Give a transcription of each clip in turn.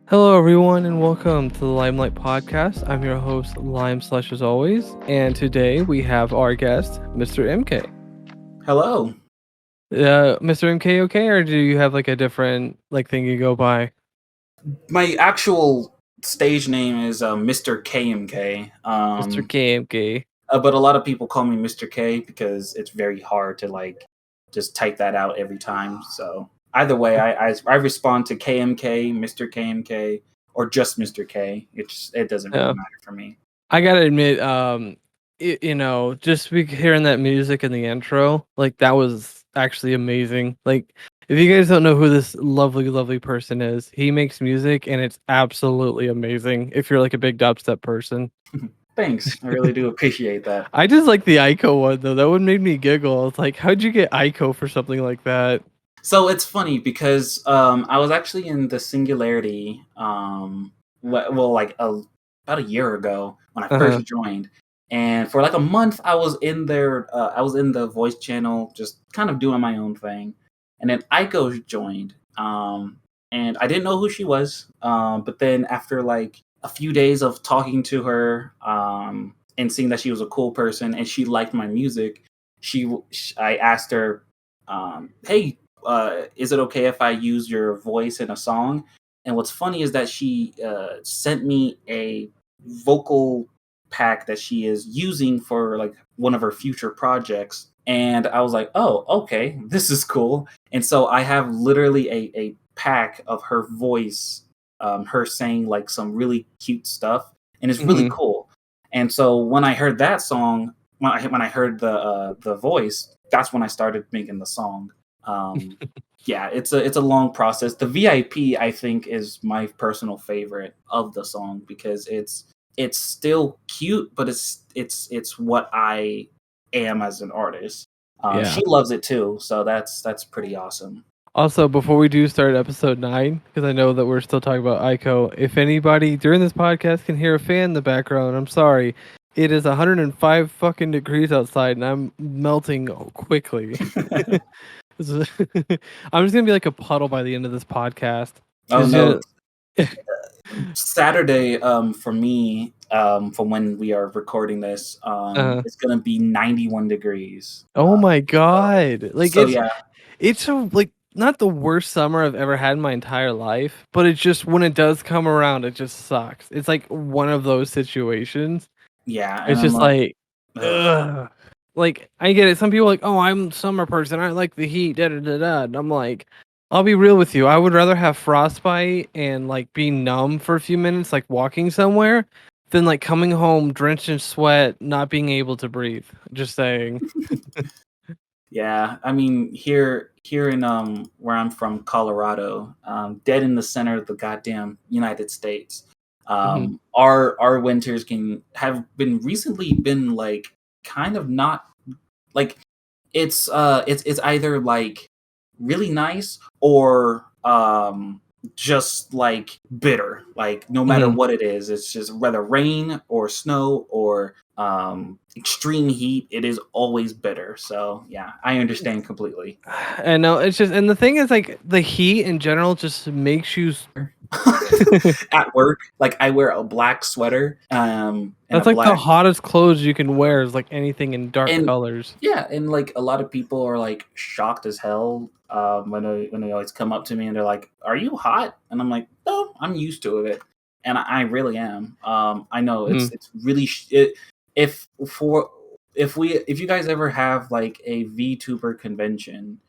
Hello, everyone, and welcome to the Limelight Podcast. I'm your host, Lime Slush, as always, and today we have our guest, Mr. MK. Hello. Mr. MK, okay, or do you have like a different thing you go by? My actual stage name is Mr. KmK. Mr. KmK. But a lot of people call me Mr. K because it's very hard to just type that out every time. So either way, I respond to KmK, Mr. KmK, or just Mr. K. It doesn't really Yeah. matter for me. I gotta admit, just hearing that music in the intro, that was actually amazing. Like, if you guys don't know who this lovely, lovely person is, he makes music and it's absolutely amazing. If you're like a big dubstep person. Thanks. I really do appreciate that. I just like the Ico one though. That one made me giggle. It's like, how'd you get Ico for something like that? So it's funny because I was actually in the Singularity, about a year ago when I Uh-huh. first joined, and for like a month I was in there. I was in the voice channel, just kind of doing my own thing, and then Aiko joined, and I didn't know who she was, but then after like a few days of talking to her, and seeing that she was a cool person and she liked my music, I asked her, "Hey, is it okay if I use your voice in a song?" And what's funny is that she sent me a vocal pack that she is using for like one of her future projects. And I was like, oh, okay, this is cool. And so I have literally a pack of her voice, her saying like some really cute stuff. And it's really Mm-hmm. cool. And so when I heard that song, when I heard the voice, that's when I started making the song. Um, yeah, it's a long process. The VIP I think is my personal favorite of the song because it's still cute, but it's what I am as an artist. Yeah. She loves it too, so that's pretty awesome. Also, before we do start episode 9, because I know that we're still talking about Ico, if anybody during this podcast can hear a fan in the background, I'm sorry. It is 105 fucking degrees outside, and I'm melting quickly. I'm just gonna be like a puddle by the end of this podcast. Oh 'Cause, no, Saturday for me, from when we are recording this, uh, it's gonna be 91 degrees. oh my So, god! so yeah, It's not the worst summer I've ever had in my entire life, but it's just when it does come around, it just sucks. It's like one of those situations. yeah, and It's I'm just like, like, ugh. ugh. Like, I get it. Some people are like, oh, I'm a summer person. I like the heat. Da da da da. And I'm like, I'll be real with you. I would rather have frostbite and like be numb for a few minutes, like walking somewhere, than like coming home drenched in sweat, not being able to breathe. Just saying. Yeah, I mean here in where I'm from, Colorado, dead in the center of the goddamn United States. Hmm. Our winters can have been recently been like kind of not like it's either like really nice or just like bitter. Like no matter Hmm. what it is, it's just whether rain or snow or extreme heat, it is always bitter. So yeah, I understand completely. I know it's just, and the thing is, like the heat in general just makes you. At work, like I wear a black sweater, and a That's like the black hottest clothes you can wear is like anything in dark and colors. yeah, and like a lot of people are like shocked as hell when they always come up to me and they're like, "Are you hot?" And I'm like, "No, I'm used to it," and I really am. I know Hmm. it's really if for if you guys ever have like a VTuber convention,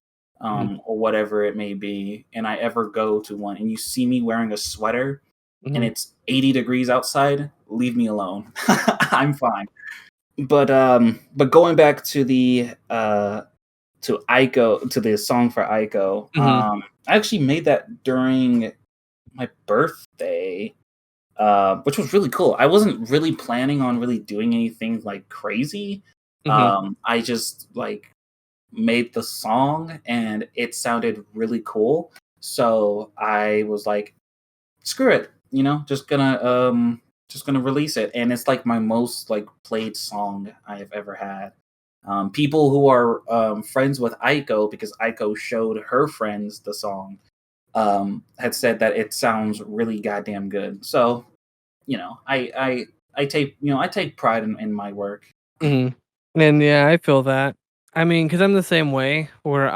Hmm. or whatever it may be, and I ever go to one and you see me wearing a sweater and Hmm. it's 80 degrees outside, leave me alone. I'm fine. But going back to the to Aiko, to the song for Aiko, Hmm. I actually made that during my birthday, which was really cool. I wasn't really planning on really doing anything like crazy. Hmm. I just like made the song and it sounded really cool. So I was like, screw it, just gonna release it. And it's like my most like played song I've ever had. People who are friends with Aiko, because Aiko showed her friends the song, had said that it sounds really goddamn good. So, I take pride in my work. Mhm. And yeah, I feel that. I mean, because I'm the same way where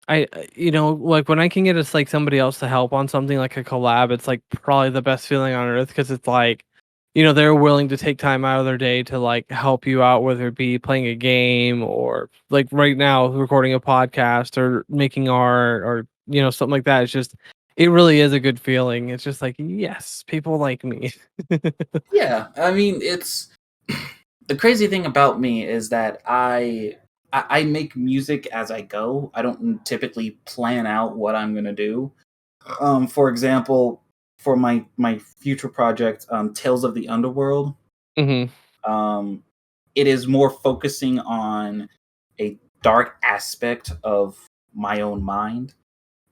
like when I can get us like somebody else to help on something like a collab, it's like probably the best feeling on earth because it's like, they're willing to take time out of their day to like help you out, whether it be playing a game or like right now recording a podcast or making art or something like that. It's just it really is a good feeling. It's just like yes, people like me. Yeah, I mean, it's the crazy thing about me is that I make music as I go. I don't typically plan out what I'm gonna do. For example, for my future project, Tales of the Underworld, Hmm. um, it is more focusing on a dark aspect of my own mind.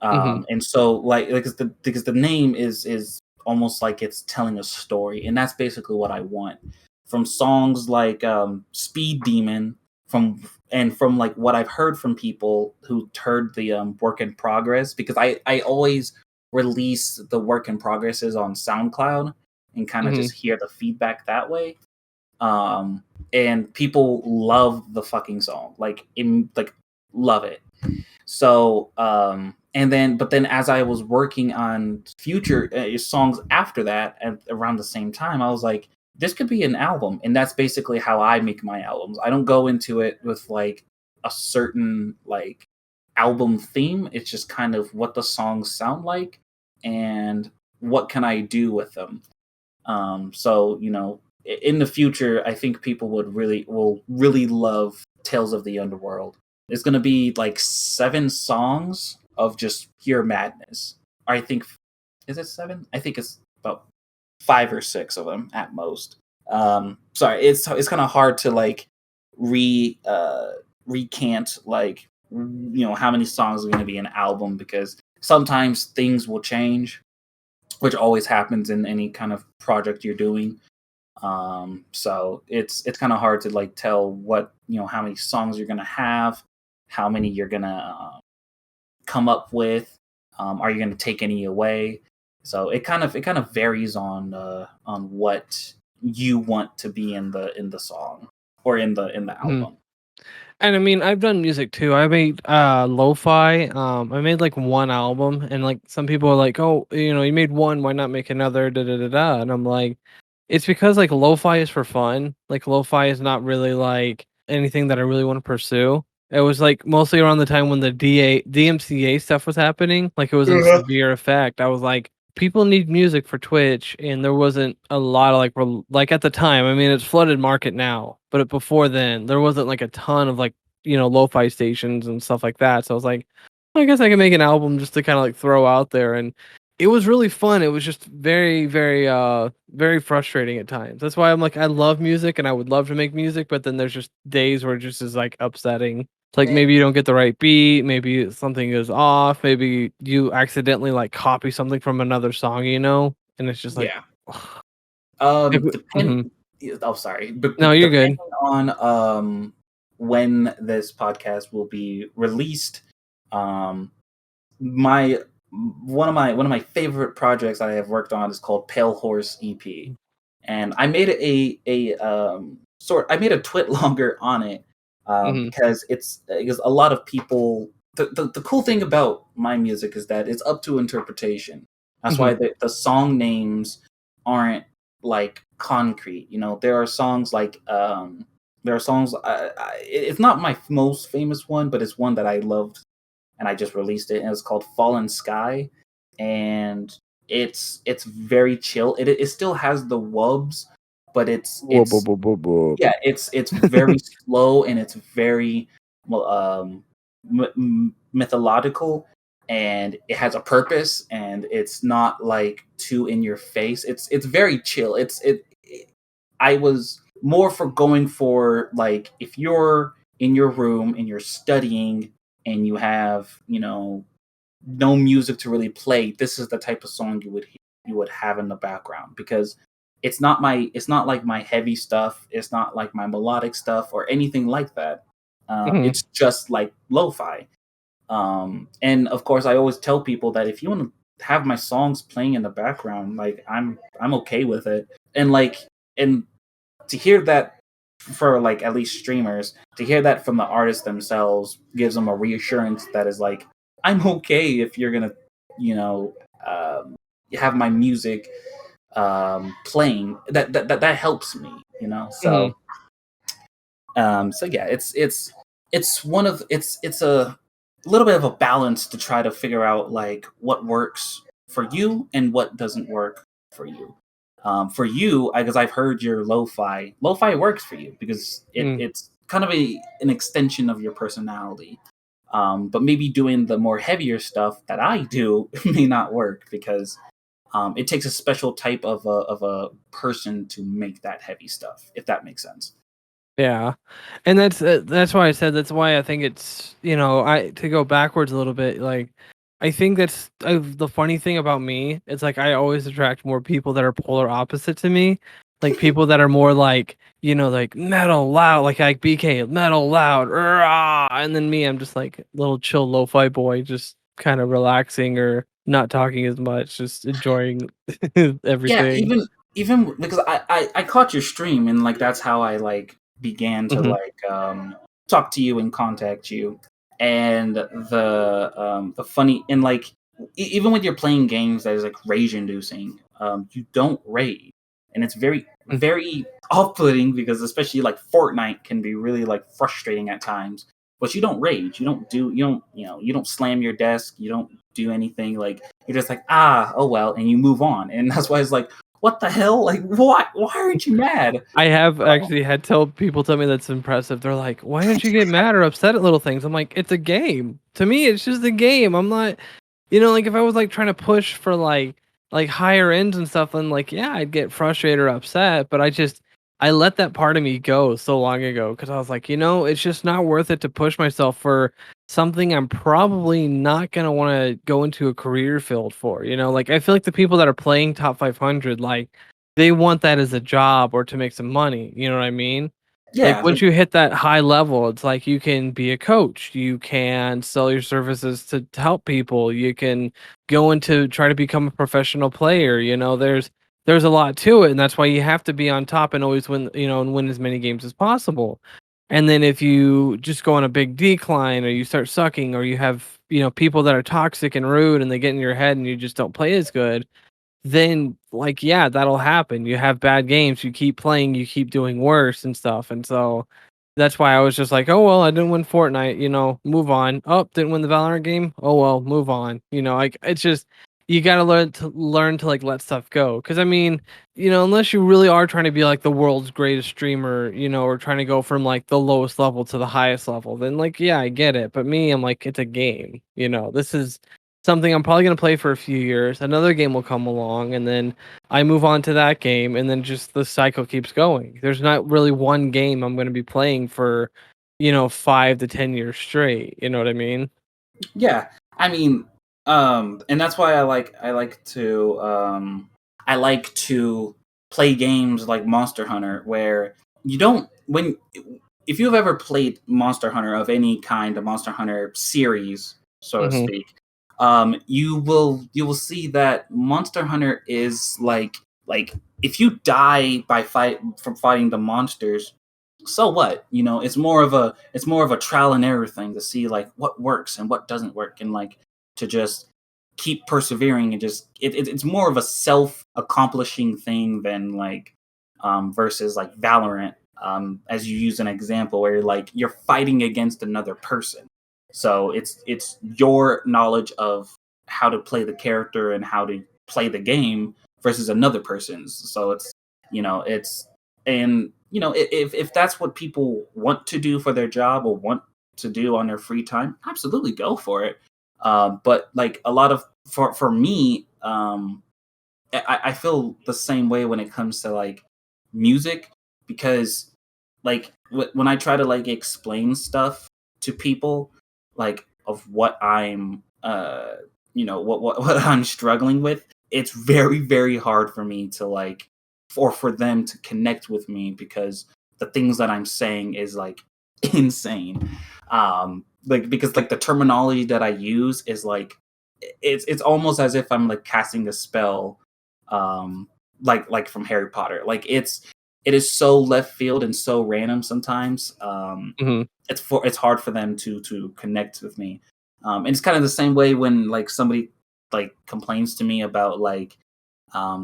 Hmm. And so like because the name is almost like it's telling a story, and that's basically what I want from songs like Speed Demon, from like what I've heard from people who heard the work in progress, because I always release the work in progresses on SoundCloud and kind of Hmm. just hear the feedback that way. um and people love the fucking song, like love it. So, but then as I was working on future songs after that, and around the same time, I was like, this could be an album. And that's basically how I make my albums. I don't go into it with like a certain like album theme. It's just kind of what the songs sound like and what can I do with them. So, in the future, I think people will really love Tales of the Underworld. It's going to be like 7 songs of just pure madness. I think, is it 7? I think it's about 5 or 6 of them at most. Sorry, it's kind of hard to like re recant like how many songs are going to be an album, because sometimes things will change, which always happens in any kind of project you're doing. So it's kind of hard to like tell what how many songs you're gonna have, how many you're gonna come up with. Are you gonna take any away? So it kind of varies on what you want to be in the song or in the hmm. album. And I mean, I've done music too. I made lo-fi. I made like one album, and like some people are like, "Oh, you made one. Why not make another?" Da da da da. And I'm like, it's because like lo-fi is for fun. Like lo-fi is not really like anything that I really want to pursue. It was like mostly around the time when the DMCA stuff was happening. Like it was in Uh-huh. severe effect. I was like, people need music for Twitch, and there wasn't a lot of like like at the time. I mean, it's flooded market now, but before then, there wasn't like a ton of like lo-fi stations and stuff like that. So I was like, I guess I can make an album just to kind of like throw out there, and it was really fun. It was just very, very, very frustrating at times. That's why I'm like, I love music and I would love to make music, but then there's just days where it just is like upsetting. It's like Man, maybe you don't get the right beat, maybe something is off, maybe you accidentally like copy something from another song, and it's just like, yeah. Um, depend. mhm. Oh, sorry. But No, you're depending good. on when this podcast will be released, um, my one of my favorite projects I have worked on is called Pale Horse EP, and I made I made a twit longer on it, Hmm. because a lot of people. The cool thing about my music is that it's up to interpretation. That's Hmm. why the song names aren't like concrete. There are songs. It's not my most famous one, but it's one that I loved, and I just released it, and it's called Fallen Sky, and it's very chill. It still has the wubs, but Whoa, whoa, whoa, whoa, whoa. yeah, it's very slow, and it's very well, mythological, and it has a purpose, and it's not like too in your face. It's very chill. I was more for going for like, if you're in your room and you're studying and you have no music to really play, this is the type of song you would have in the background, because it's not like my heavy stuff, it's not like my melodic stuff or anything like that. Mhm. It's just like lo-fi. And of course, I always tell people that if you want to have my songs playing in the background, like I'm okay with it. And like and to hear that for like at least streamers, to hear that from the artists themselves gives them a reassurance that is like, I'm okay if you're gonna, you know, have my music playing. That helps me, you know. Mhm. So yeah, it's one of it's a little bit of a balance to try to figure out like what works for you and what doesn't work for you. For you, because I've heard your lo-fi. Lo-fi works for you because Mm. it's kind of an extension of your personality. But maybe doing the more heavier stuff that I do may not work because it takes a special type of a person to make that heavy stuff, if that makes sense. Yeah, and that's why I said that's why I think it's, I to go backwards a little bit, like, I think that's the funny thing about me, it's like I always attract more people that are polar opposite to me, like people that are more like, like metal loud, like BK metal loud, rah, and then me, I'm just like little chill lo-fi boy, just kind of relaxing or not talking as much, just enjoying Yeah, everything. even because I caught your stream and like that's how I like began to Hmm. like talk to you and contact you. And the funny and like even when you're playing games that is like rage inducing, you don't rage. And it's very off-putting because especially like Fortnite can be really like frustrating at times. But you don't rage. You don't slam your desk, you don't do anything. Like you're just like, oh well, and you move on. And that's why it's like, what the hell? Like, why aren't you mad? I have actually had people tell me that's impressive. They're like, "Why don't you get mad or upset at little things?" I'm like, "It's a game. To me, it's just a game. I'm not, like if I was like trying to push for like higher ends and stuff, then like yeah, I'd get frustrated or upset. But I let that part of me go so long ago because I was like, it's just not worth it to push myself for something I'm probably not gonna want to go into a career field for. Like I feel like the people that are playing top 500, like they want that as a job or to make some money, you know what I mean? Like, Yeah, once you hit that high level, it's like you can be a coach, you can sell your services to help people, you can go into try to become a professional player, there's a lot to it, and that's why you have to be on top and always win, and win as many games as possible. And then if you just go on a big decline or you start sucking or you have, people that are toxic and rude and they get in your head and you just don't play as good, then like yeah, that'll happen. You have bad games, you keep playing, you keep doing worse and stuff. And so that's why I was just like, oh well, I didn't win Fortnite, move on. Oh, didn't win the Valorant game. Oh well, move on. Like it's just you gotta learn to like let stuff go. Cause I mean, unless you really are trying to be like the world's greatest streamer, or trying to go from like the lowest level to the highest level, then like yeah, I get it. But me, I'm like, it's a game. This is something I'm probably going to play for a few years. Another game will come along, and then I move on to that game, and then just the cycle keeps going. There's not really one game I'm going to be playing for, 5 to 10 years straight. You know what I mean? yeah. I mean, and that's why I like to play games like Monster Hunter where you don't when if you've ever played Monster Hunter of any kind, a Monster Hunter series, so to Hmm. speak, you will see that Monster Hunter is like if you die by from fighting the monsters, so what? It's more of a trial and error thing to see like what works and what doesn't work, and like to just keep persevering and just it's more of a self accomplishing thing than like versus like Valorant, as you use an example where you're fighting against another person. So it's your knowledge of how to play the character and how to play the game versus another person's. So it's and if that's what people want to do for their job or want to do on their free time, absolutely go for it. But like a lot of for me, I feel the same way when it comes to like music because like when I try to like explain stuff to people like of what I'm what I'm struggling with, it's very hard for me to like for them to connect with me because the things that I'm saying is like insane. like because like the terminology that I use is like it's almost as if I'm like casting a spell, um, like from Harry Potter. Like it is so left field and so random sometimes. Mhm. It's hard for them to connect with me. And it's kind of the same way when like somebody like complains to me about like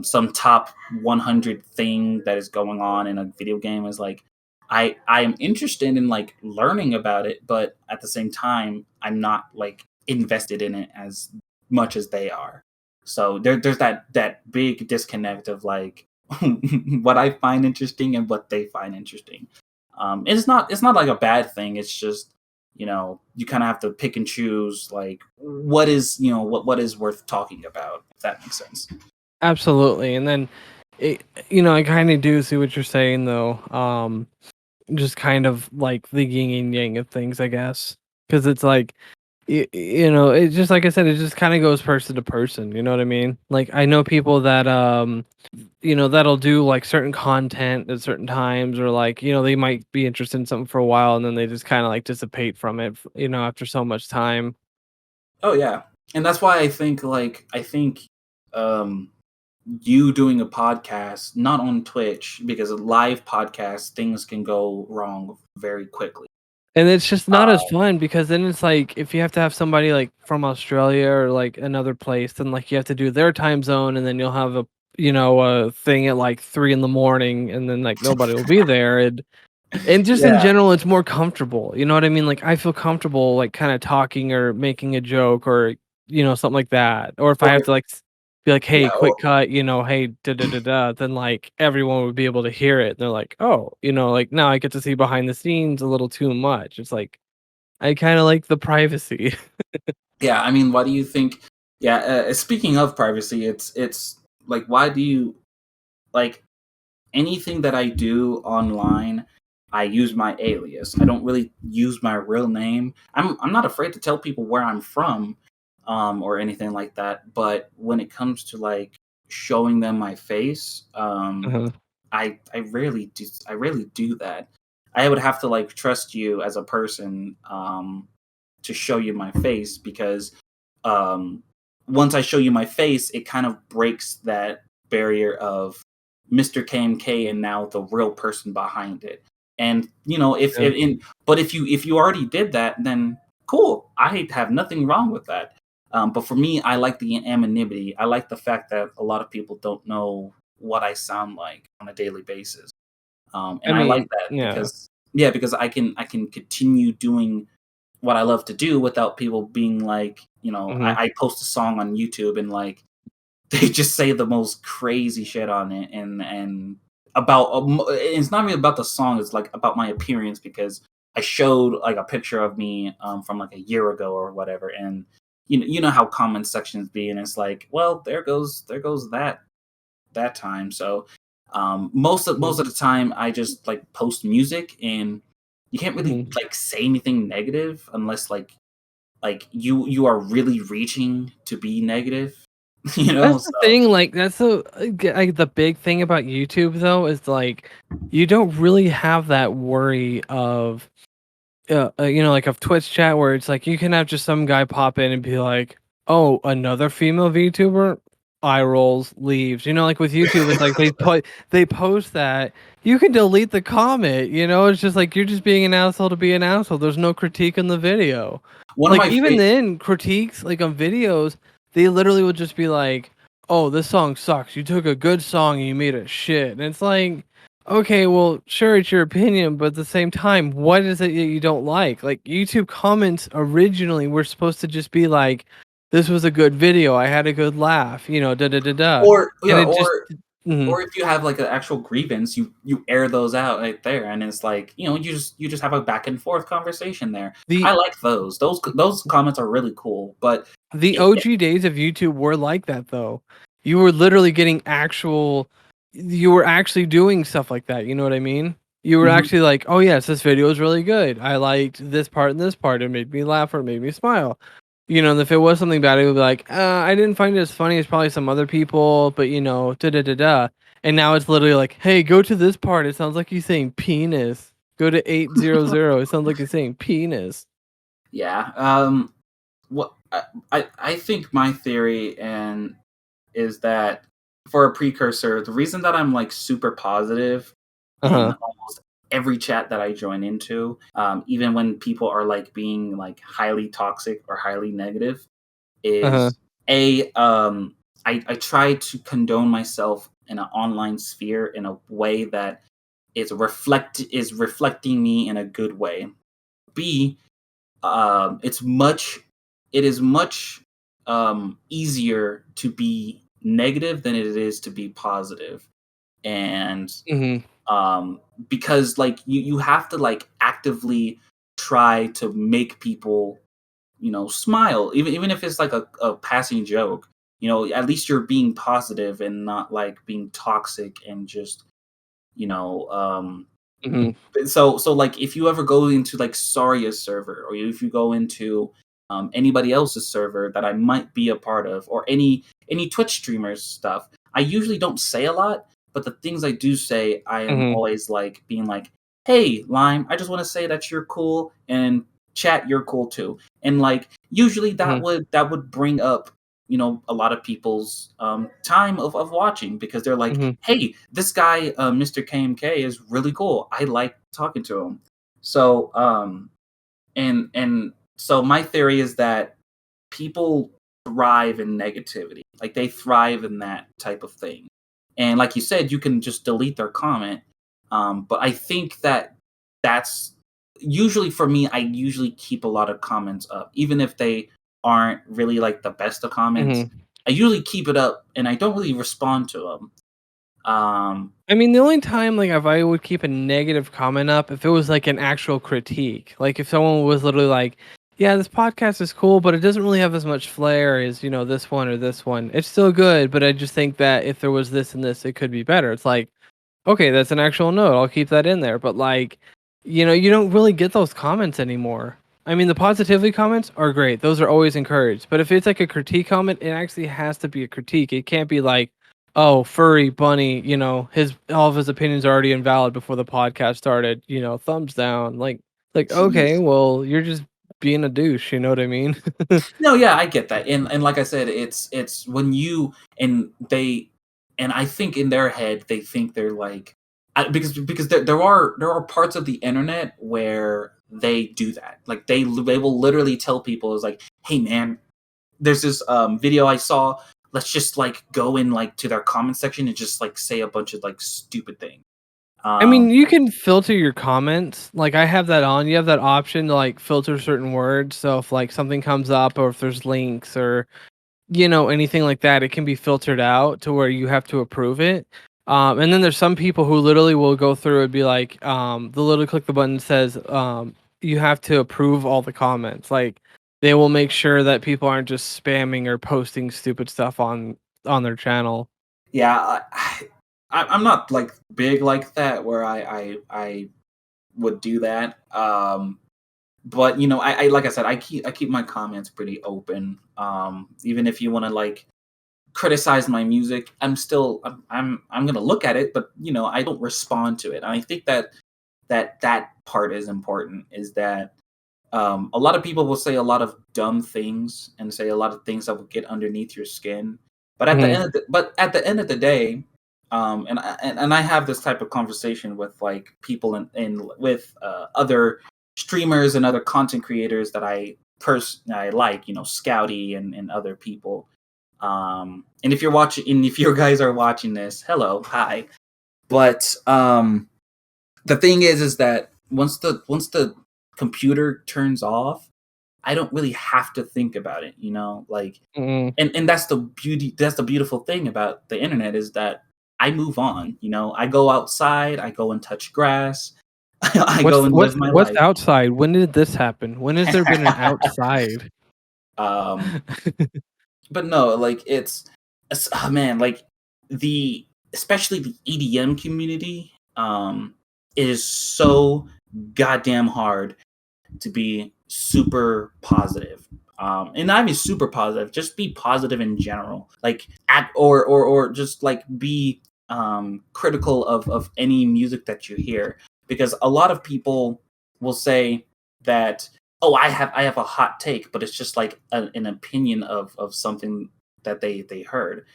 some top 100 thing that is going on in a video game. Is like I am interested in like learning about it, but at the same time I'm not like invested in it as much as they are. So there's that big disconnect of like what I find interesting and what they find interesting. It's not like a bad thing. It's just, you know, you kind of have to pick and choose like what is, you know, what is worth talking about, if that makes sense. Absolutely. And then, you know, I kind of do see what you're saying, though. Just kind of like the yin and yang of things, I guess. Because it's like, you know, it's just like I said, it just kind of goes person to person. You know what I mean? Like, I know people that, you know, that'll do like certain content at certain times, or like, you know, they might be interested in something for a while and then they just kind of like dissipate from it, you know, after so much time. Oh yeah, and that's why I think um, you doing a podcast not on Twitch, because a live podcast things can go wrong very quickly. And it's just not as Uh, fun because then it's like if you have to have somebody like from Australia or like another place, then like you have to do their time zone, and then you'll have a, you know, a thing at like 3 in the morning, and then like nobody will be there. And just in yeah, general, it's more comfortable. You know what I mean? Like I feel comfortable like kind of talking or making a joke or, you know, something like that. Or if I have or to like be like, yeah, hey, quick cut, you know, hey, da da da da, then like everyone would be able to hear it. And they're like, oh, you know, like now I get to see behind the scenes a little too much. It's like I kind of like the privacy. yeah. I mean, why do you think? Yeah, speaking of privacy, it's like why do you like anything that I do online, I use my alias. I don't really use my real name. I'm not afraid to tell people where I'm from, or anything like that. But when it comes to like showing them my face, Uh-huh. I rarely do that. I would have to like trust you as a person, to show you my face, because um, once I show you my face, it kind of breaks that barrier of Mr. KmK and now the real person behind it. And you know, Yeah. but if you already did that, then cool. I have nothing wrong with that. But for me, I like the anonymity. I like the fact that a lot of people don't know what I sound like on a daily basis. I And I like mean, that yeah. because yeah, because I can continue doing what I love to do without people being like, you know, Hmm. I post a song on YouTube and like they just say the most crazy shit on it, and about it's not really about the song, it's like about my appearance, because I showed like a picture of me from like a year ago or whatever, and you know how comment sections be, and it's like, well, there goes that time. So most of the time I just like post music, and you can't really Hmm. like say anything negative unless like you are really reaching to be negative. You know, That's the so thing. Like that's the big thing about YouTube though is like you don't really have that worry of you know, like of Twitch chat where it's like you can have just some guy pop in and be like, "Oh, another female VTuber." Eye rolls, leaves. You know, like with YouTube, it's like they post that. You can delete the comment. You know, it's just like you're just being an asshole to be an asshole. There's no critique in the video. one of Like my even fa- then, critiques like on videos, they literally would just be like, "Oh, this song sucks. You took a good song and you made it shit." And it's like, okay, well, sure, it's your opinion, but at the same time, what is it that you don't like? Like YouTube comments originally were supposed to just be like, "This was a good video. I had a good laugh," you know, da da da da, or and yeah, it just. Mhm. or if you have like an actual grievance, you air those out right there, and it's like, you know, you just have a back and forth conversation there. I the like those comments are really cool, but the it, OG days of YouTube were like that though. You were literally getting actual. You were actually doing stuff like that. You know what I mean? You were mhm. actually like, "Oh yes, this video is really good. I liked this part and this part. It made me laugh or it made me smile." You know, and if it was something bad, it would be like, I didn't find it as funny as probably some other people, but you know, da da da da. And now it's literally like, hey, go to this part. It sounds like he's saying penis. Go to 800. It sounds like he's saying penis. Yeah. What I think my theory and is that for a precursor, the reason that I'm like super positive in Uh-huh. almost every chat that I join into, even when people are like being like highly toxic or highly negative, Uh-huh. is I try to condone myself in an online sphere in a way that is reflecting me in a good way. B, it's much it is much easier to be negative than it is to be positive. And Mhm. um because like you have to like actively try to make people, smile, even if it's like a passing joke. At least you're being positive and not like being toxic and just you know Mhm. so like if you ever go into like Saria's server, or if you go into anybody else's server that I might be a part of, or any Twitch streamers stuff, I usually don't say a lot, but the things I do say, I am Mhm. always like being like, hey Lime, I just want to say that you're cool, and chat, you're cool too. And like usually that Mhm. would bring up a lot of people's time of watching, because they're like, Mhm. hey, this guy, Mr. KmK, is really cool. I like talking to him. So and so my theory is that people thrive in negativity. Like they thrive in that type of thing. And like you said, you can just delete their comment. But I think that that's usually, for me, I usually keep a lot of comments up, even if they aren't really like the best of comments. Mhm. I usually keep it up and I don't really respond to them. Um, I mean, the only time like if I would keep a negative comment up if it was like an actual critique. Like if someone was literally like, "Yeah, this podcast is cool, but it doesn't really have as much flair as, this one or this one. It's still good, but I just think that if there was this and this, it could be better." It's like, okay, that's an actual note. I'll keep that in there. But like, you don't really get those comments anymore. I mean, the positivity comments are great. Those are always encouraged. But if it's like a critique comment, it actually has to be a critique. It can't be like, oh, furry bunny, his all of his opinions are already invalid before the podcast started. Thumbs down. Like okay, well, you're just being a douche. You know what I mean? No, yeah, I get that. And like I said, it's when you and they and I think in their head they think they're like, because there are parts of the internet where they do that. Like they will literally tell people is like, "Hey man, there's this video I saw. Let's just like go in like to their comment section and just like say a bunch of like stupid things." I mean, Um you can filter your comments. Like I have that on. You have that option to like filter certain words. So if like something comes up or if there's links or anything like that, it can be filtered out to where you have to approve it. And then there's some people who literally will go through and be like, they'll literally click the button that says, you have to approve all the comments. Like they will make sure that people aren't just spamming or posting stupid stuff on their channel. yeah, I'm not like big like that where I would do that. But I like I said, I keep my comments pretty open. Even if you want to like criticize my music, I'm gonna look at it, but I don't respond to it. And I think that part is important. Is that a lot of people will say a lot of dumb things and say a lot of things that will get underneath your skin. Hmm. But at the end of the day, and I have this type of conversation with like people in with other streamers and other content creators that I like, Scouty and other people. And if you're watching, and if you guys are watching this, hello, hi. But the thing is that once the computer turns off, I don't really have to think about it, like, Hmm. and that's the beautiful thing about the internet, is that I move on, I go outside, I go and touch grass, I What's go and what's live my what's life. outside? When did this happen? When has there been an outside? um but no, like oh man, like the especially the EDM community, is so goddamn hard to be super positive. And not even super positive, just be positive in general. Like at or just like be critical of any music that you hear. Because a lot of people will say that oh, I have a hot take, but it's just like an opinion of something that they heard.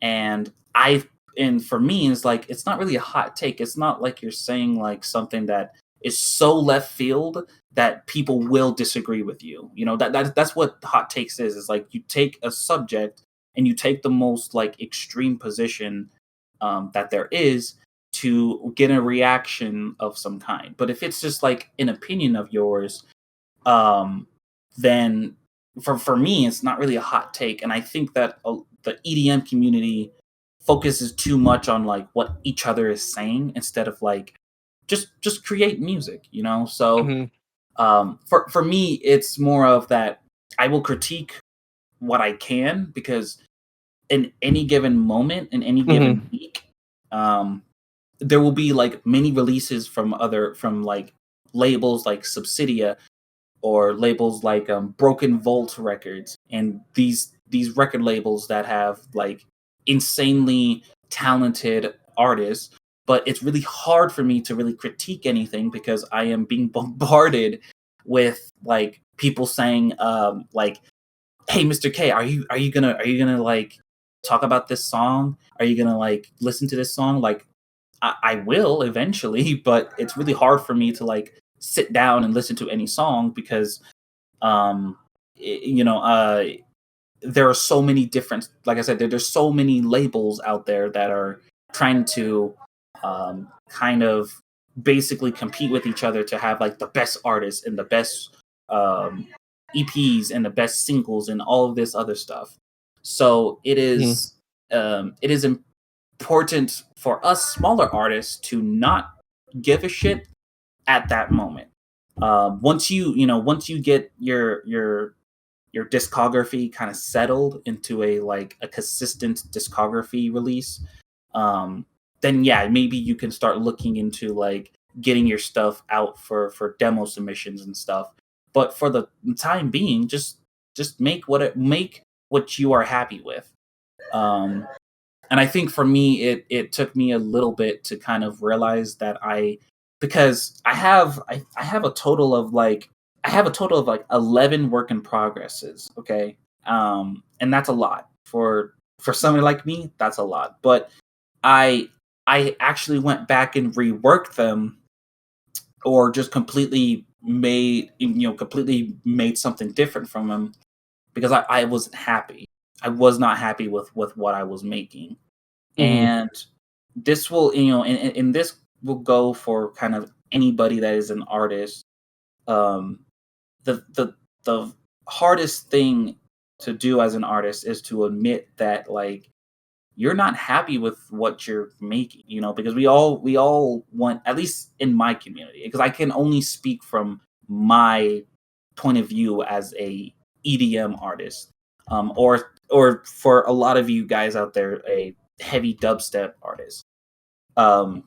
And I and for me, it's like it's not really a hot take. It's not like you're saying like something that is so left field that people will disagree with you. You know, that's what hot takes is. It's like you take a subject and you take the most like extreme position that there is to get a reaction of some kind. But if it's just like an opinion of yours, um, then for me, it's not really a hot take. And I think that the EDM community focuses too much on like what each other is saying instead of like just create music, you know. So Hmm. for me, it's more of that I will critique what I can because in any given moment, in any Hmm. given week, um, there will be like many releases from like labels like Subsidia or labels like Broken Volt Records, and these record labels that have like insanely talented artists. But it's really hard for me to really critique anything because I am being bombarded with like people saying like, "Hey, Mr. K, are you gonna like talk about this song? Are you gonna like listen to this song?" Like I will eventually, but it's really hard for me to like sit down and listen to any song because um you know there are so many different, like I said, there's so many labels out there that are trying to kind of basically compete with each other to have like the best artists and the best um EPs and the best singles and all of this other stuff. So Hmm. it is important for us smaller artists to not give a shit at that moment. Once you get your discography kind of settled into a like a consistent discography release, um, then yeah, maybe you can start looking into like getting your stuff out for demo submissions and stuff. But for the time being, just make what you are happy with. Um, and I think for me, it took me a little bit to kind of realize that because I have a total of like I have a total of like 11 work in progresses. Okay, and that's a lot for somebody like me. That's a lot, but I I actually went back and reworked them or just completely made something different from them because I wasn't happy. I was not happy with what I was making. Hmm. And this will, and this will go for kind of anybody that is an artist. Um, the hardest thing to do as an artist is to admit that like you're not happy with what you're making, because we all want, at least in my community, because I can only speak from my point of view as a EDM artist, or for a lot of you guys out there, a heavy dubstep artist, um,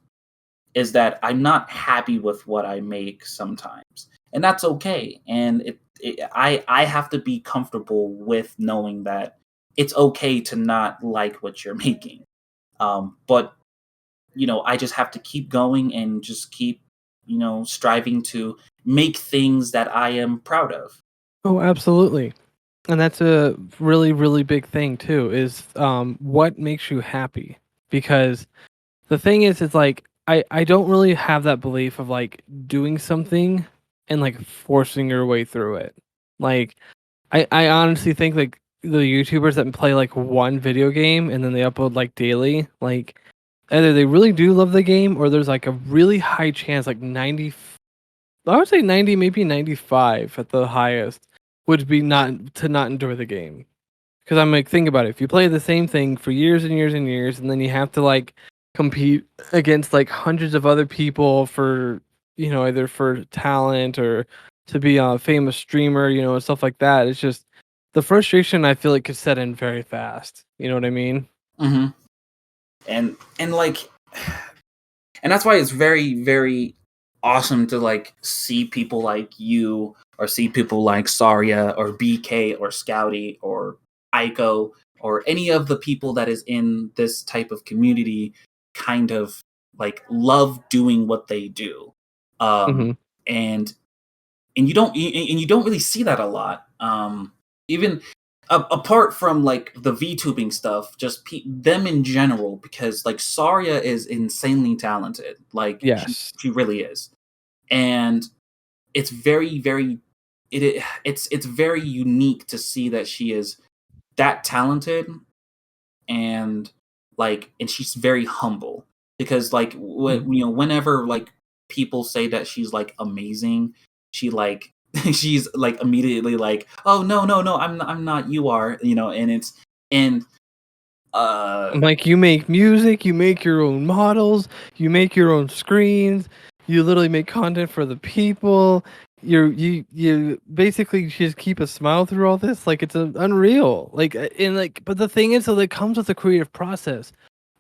is that I'm not happy with what I make sometimes, and that's okay. And I have to be comfortable with knowing that it's okay to not like what you're making. But I just have to keep going and just keep striving to make things that I am proud of. Oh, absolutely. And that's a really, really big thing too, is what makes you happy? Because the thing is, it's like I don't really have that belief of like doing something and like forcing your way through it. Like I honestly think like the YouTubers that play like one video game and then they upload like daily, like either they really do love the game or there's like a really high chance, like 90, I would say 90, maybe 95 at the highest, would be not enjoy the game. Because I'm like, think about it. If you play the same thing for years and years and years, and then you have to like compete against like hundreds of other people for, either for talent or to be a famous streamer, and stuff like that. It's just the frustration I feel like could set in very fast. You know what I mean? Hmm. And like, and that's why it's very, very awesome to like see people like you, or see people like Saria or BK or Scouty or Aiko or any of the people that is in this type of community kind of like love doing what they do. Hmm. And and you don't really see that a lot. Even apart from like the VTubing stuff, just them in general, because like Saria is insanely talented. Like Yes. she really is, and it's very very it's very unique to see that she is that talented, and and she's very humble, because like Mhm. whenever like people say that she's like amazing, she like she's like immediately like, oh no no no, I'm not, you are, and it's and uh Like, you make music, you make your own models, you make your own screens, you literally make content for the people. You basically just keep a smile through all this. Like, it's unreal. Like, and like, but the thing is, so that comes with the creative process.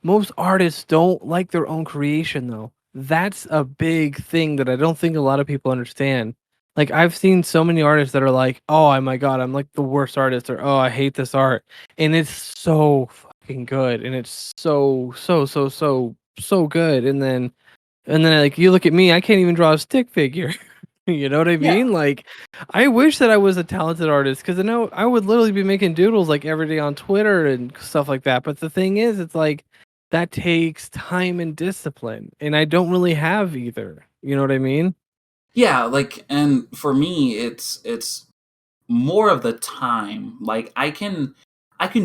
Most artists don't like their own creation, though. That's a big thing that I don't think a lot of people understand. Like, I've seen so many artists that are like, "Oh my god, I'm like the worst artist," or "Oh, I hate this art," and it's so fucking good, and it's so good. And then like you look at me, I can't even draw a stick figure. You know what I yeah mean? Like, I wish that I was a talented artist, because I know I would literally be making doodles like every day on Twitter and stuff like that. But the thing is, it's like that takes time and discipline, and I don't really have either. You know what I mean? yeah, like, and for me it's more of the time. Like I can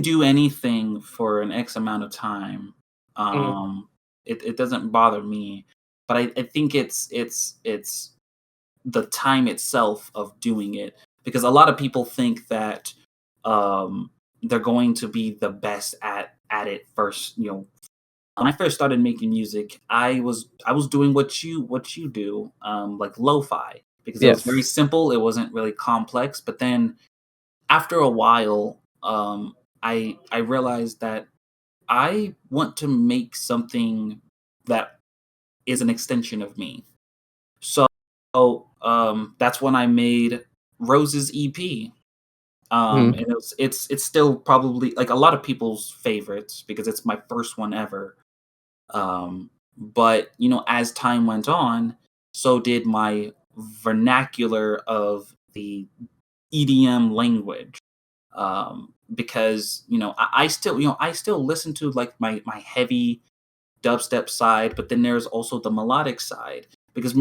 do anything for an X amount of time. Mhm. It doesn't bother me. But I think it's the time itself of doing it, because a lot of people think that um they're going to be the best at it first. When I first started making music, I was doing what you do, like lo-fi, because it was very Yes. simple. It wasn't really complex. But then after a while, I realized that I want to make something that is an extension of me. So that's when I made Rose's EP. Mhm. And it's still probably like a lot of people's favorites, because it's my first one ever. But as time went on, so did my vernacular of the EDM language. Because I still listen to like my heavy dubstep side, but then there's also the melodic side. Because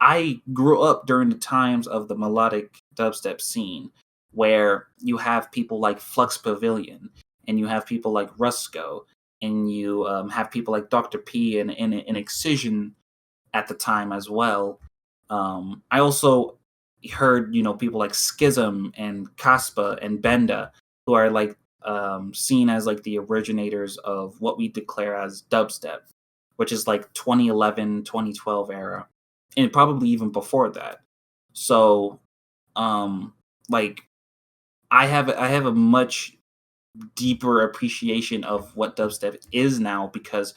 I grew up during the times of the melodic dubstep scene, where you have people like Flux Pavilion, and you have people like Rusko, and you have people like Dr. P and Excision at the time as well. I also heard people like Schism and Caspa and Benda, who are like seen as like the originators of what we declare as dubstep, which is like 2011, 2012 era, and probably even before that. So, um, like I have a much deeper appreciation of what dubstep is now, because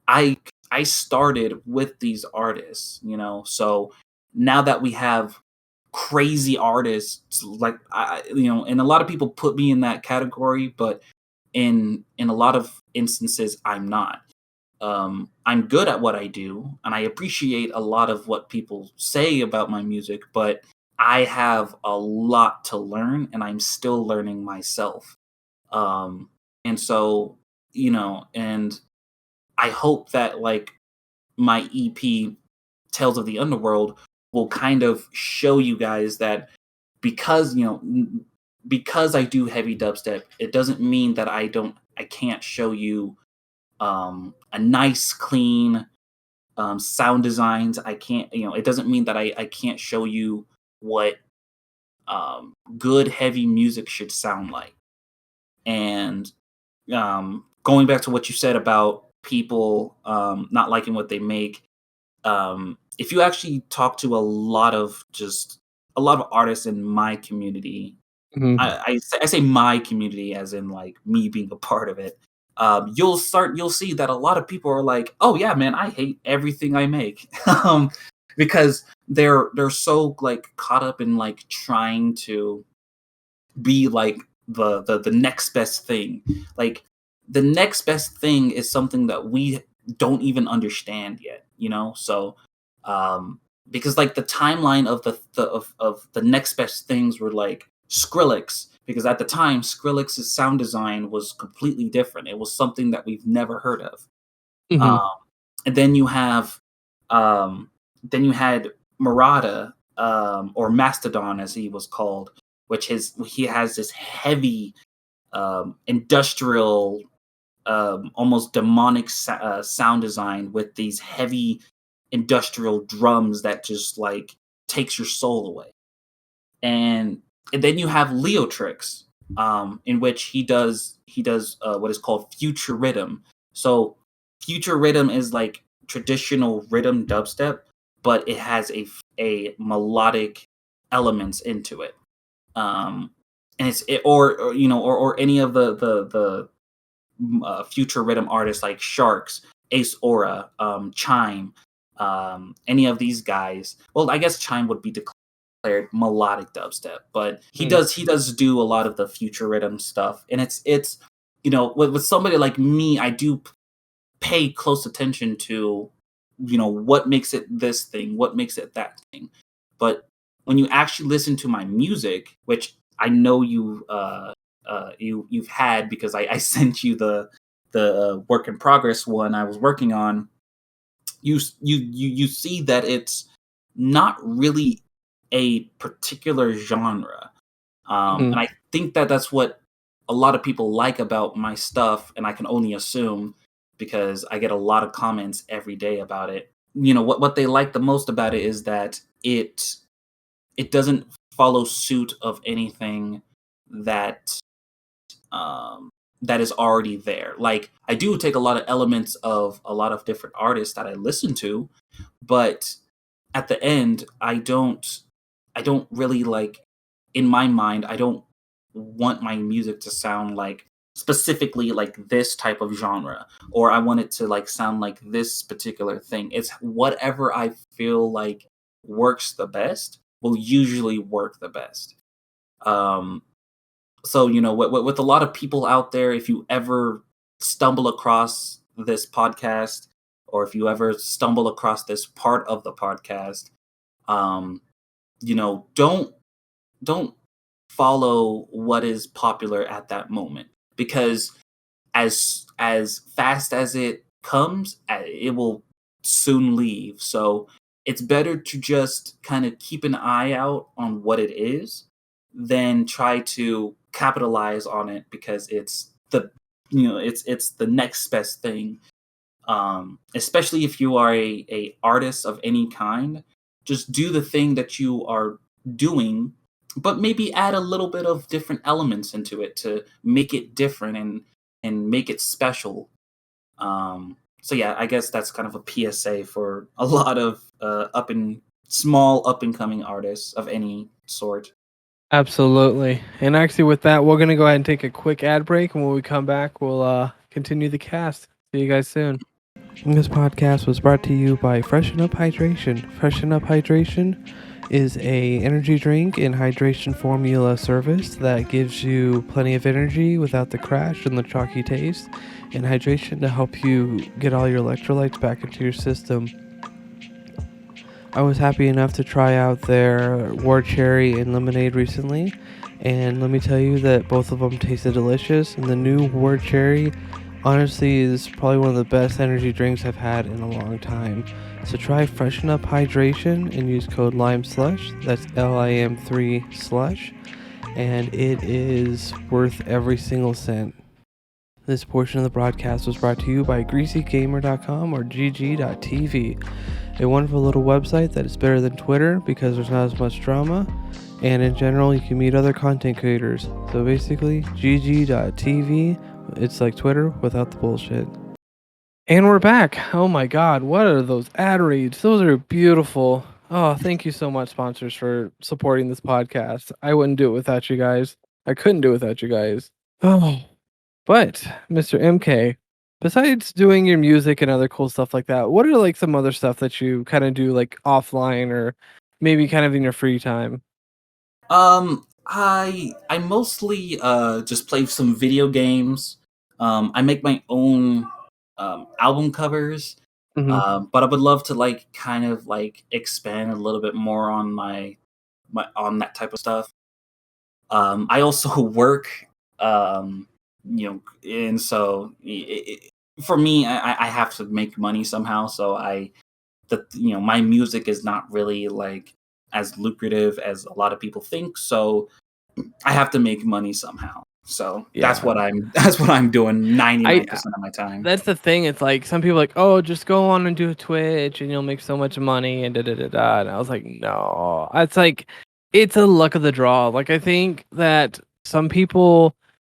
I I started with these artists. So now that we have crazy artists, like and a lot of people put me in that category, but in a lot of instances I'm not. I'm good at what I do, and I appreciate a lot of what people say about my music, but I have a lot to learn, and I'm still learning myself. Um, and so, and I hope that like my EP, Tales of the Underworld, will kind of show you guys that, because because I do heavy dubstep, it doesn't mean that I can't show you a nice clean sound designs. I can't, it doesn't mean that I can't show you what good heavy music should sound like. And going back to what you said about people not liking what they make, if you actually talk to a lot of artists in my community, Mhm. I say my community as in like me being a part of it. You'll see that a lot of people are like, "Oh yeah, man, I hate everything I make," because they're so like caught up in like trying to be like the next best thing. Like the next best thing is something that we don't even understand yet. So um, because like the timeline of the next best things were like Skrillex, because at the time Skrillex's sound design was completely different. It was something that we've never heard of. Hmm. Um, and then you have then you had Murata, or Mastodon as he was called, he has this heavy industrial, almost demonic sound design with these heavy industrial drums that just like takes your soul away. And, then you have Leotrix, in which he does what is called future rhythm. So future rhythm is like traditional rhythm dubstep, but it has a melodic elements into it. And or or any of the future rhythm artists like Sharks, Ace Aura, Chime, any of these guys. Well, I guess Chime would be declared melodic dubstep, but he does do a lot of the future rhythm stuff, and it's with somebody like me, I do pay close attention to what makes it this thing, what makes it that thing. But when you actually listen to my music, which I know you've had, because I sent you the work in progress one I was working on, you see that it's not really a particular genre. Hmm. And I think that that's what a lot of people like about my stuff, and I can only assume because I get a lot of comments every day about it. What they like the most about it is that it doesn't follow suit of anything that um, that is already there. Like, I do take a lot of elements of a lot of different artists that I listen to, but at the end, I don't really like, in my mind, I don't want my music to sound like specifically like this type of genre, or I want it to like sound like this particular thing. It's whatever I feel like works the best will usually work the best. Um, so with a lot of people out there, if you ever stumble across this podcast, or if you ever stumble across this part of the podcast, um, don't follow what is popular at that moment, because as fast as it comes, it will soon leave. So it's better to just kind of keep an eye out on what it is than try to capitalize on it, because it's the next best thing. Especially if you are a artist of any kind, just do the thing that you are doing, but maybe add a little bit of different elements into it to make it different and make it special. So yeah, I guess that's kind of a PSA for a lot of up and coming artists of any sort. Absolutely. And actually, with that, we're gonna go ahead and take a quick ad break, and when we come back, we'll continue the cast. See you guys soon. This podcast was brought to you by Freshen Up Hydration. Freshen Up Hydration is a energy drink and hydration formula service that gives you plenty of energy without the crash and the chalky taste, and hydration to help you get all your electrolytes back into your system. I was happy enough to try out their War Cherry and Lemonade recently, and let me tell you that both of them tasted delicious, and the new War Cherry honestly is probably one of the best energy drinks I've had in a long time. So try Freshen Up Hydration and use code LIMESLUSH, that's LIM3 slush, and it is worth every single cent. This portion of the broadcast was brought to you by GreasyGamer.com or GG.tv, a wonderful little website that is better than Twitter because there's not as much drama, and in general you can meet other content creators. So basically, GG.tv, it's like Twitter without the bullshit. And we're back. Oh my god, what are those ad reads? Those are beautiful. Oh, thank you so much, sponsors, for supporting this podcast. I wouldn't do it without you guys. I couldn't do it without you guys. Oh. But, Mr. MK, besides doing your music and other cool stuff like that, what are like some other stuff that you kind of do like offline or maybe kind of in your free time? I mostly just play some video games. I make my own album covers, But I would love to like kind of like expand a little bit more on my on that type of stuff. I also work, um, and so for me, I have to make money somehow. So my music is not really like as lucrative as a lot of people think. So I have to make money somehow. So that's Yeah. what that's what I'm doing I 99% of my time. That's the thing. It's like some people are like, oh, just go on and do Twitch and you'll make so much money and da da da da. And I was like, no. It's like it's a luck of the draw. Like I think that some people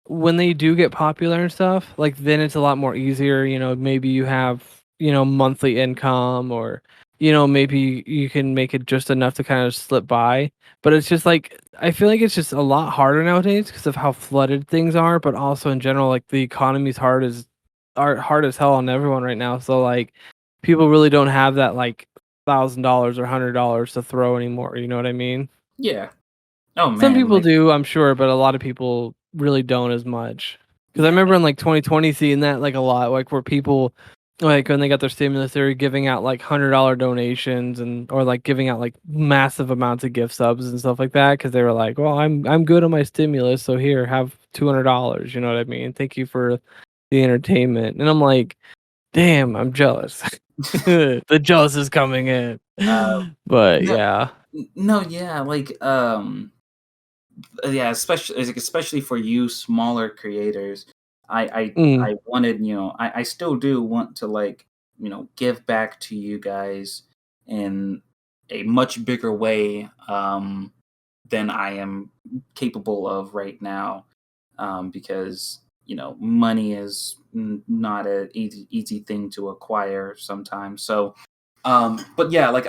when they do get popular and stuff, like then it's a lot more easier. Maybe you have, monthly income or, maybe you can make it just enough to kind of slip by. But it's just like I feel like it's just a lot harder nowadays because of how flooded things are, but also in general, like the economy's hard as hell on everyone right now. So like people really don't have that like $1,000 or $100 to throw anymore. You know what I mean? Yeah. Oh Some man, people like do, I'm sure, but a lot of people really don't as much. Because I yeah, remember in like 2020 seeing that like a lot, like where people like when they got their stimulus, they were giving out like $100 donations and or like giving out like massive amounts of gift subs and stuff like that because they were like, well, I'm good on my stimulus, so here have $200. You know what I mean? Thank you for the entertainment. And I'm like, damn, I'm jealous. The jealous is coming in. uh, But no, yeah. no, yeah, yeah, especially for you smaller creators, Mm, I wanted, I still do want to like, give back to you guys in a much bigger way than I am capable of right now, because money is not a easy thing to acquire sometimes. So, but yeah, like